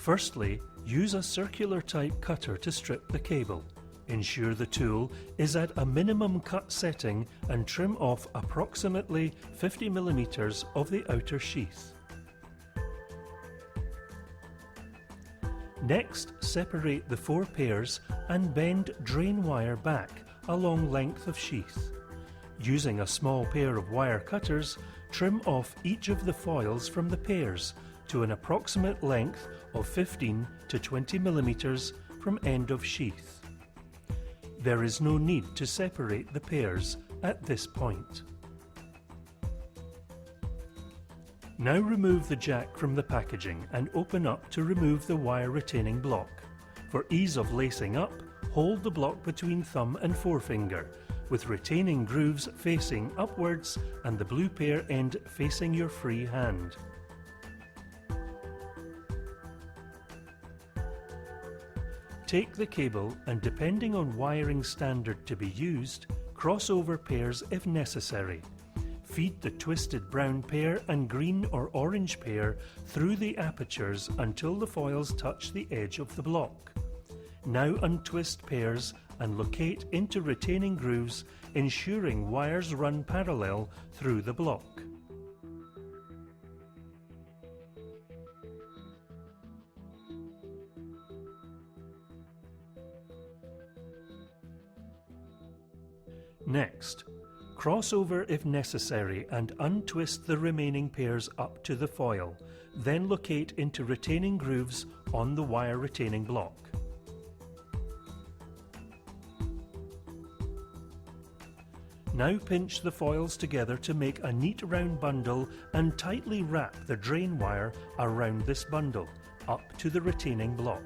Firstly, use a circular type cutter to strip the cable. Ensure the tool is at a minimum cut setting and trim off approximately 50 mm of the outer sheath. Next, separate the 4 pairs and bend drain wire back along length of sheath. Using a small pair of wire cutters, trim off each of the foils from the pairs to an approximate length of 15 to 20 mm from end of sheath. There is no need to separate the pairs at this point. Now remove the jack from the packaging and open up to remove the wire retaining block. For ease of lacing up, hold the block between thumb and forefinger, with retaining grooves facing upwards and the blue pair end facing your free hand. Take the cable and, depending on wiring standard to be used, cross over pairs if necessary. Feed the twisted brown pair and green or orange pair through the apertures until the foils touch the edge of the block. Now untwist pairs and locate into retaining grooves, ensuring wires run parallel through the block. Next, cross over if necessary and untwist the remaining pairs up to the foil, then locate into retaining grooves on the wire retaining block. Now pinch the foils together to make a neat round bundle and tightly wrap the drain wire around this bundle, up to the retaining block.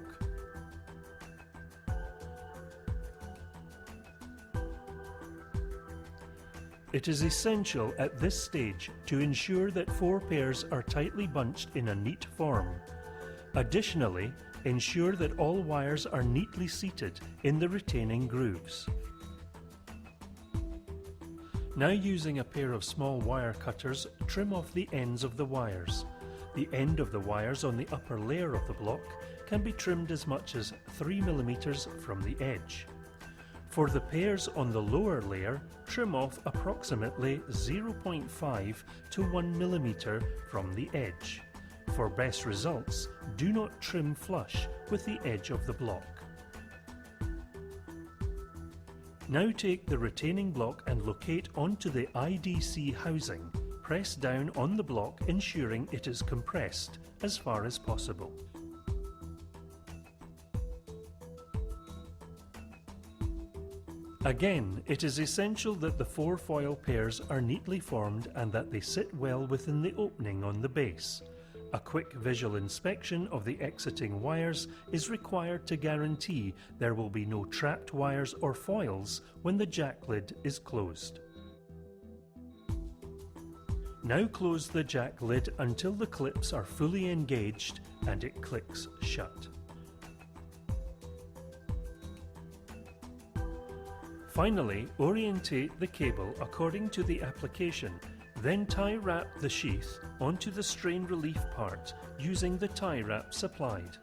It is essential at this stage to ensure that 4 pairs are tightly bunched in a neat form. Additionally, ensure that all wires are neatly seated in the retaining grooves. Now, using a pair of small wire cutters, trim off the ends of the wires. The end of the wires on the upper layer of the block can be trimmed as much as 3 mm from the edge. For the pairs on the lower layer, trim off approximately 0.5 to 1 mm from the edge. For best results, do not trim flush with the edge of the block. Now take the retaining block and locate onto the IDC housing. Press down on the block, ensuring it is compressed as far as possible. Again, it is essential that the 4 foil pairs are neatly formed and that they sit well within the opening on the base. A quick visual inspection of the exiting wires is required to guarantee there will be no trapped wires or foils when the jack lid is closed. Now close the jack lid until the clips are fully engaged and it clicks shut. Finally, orientate the cable according to the application, then tie wrap the sheath onto the strain relief part using the tie wrap supplied.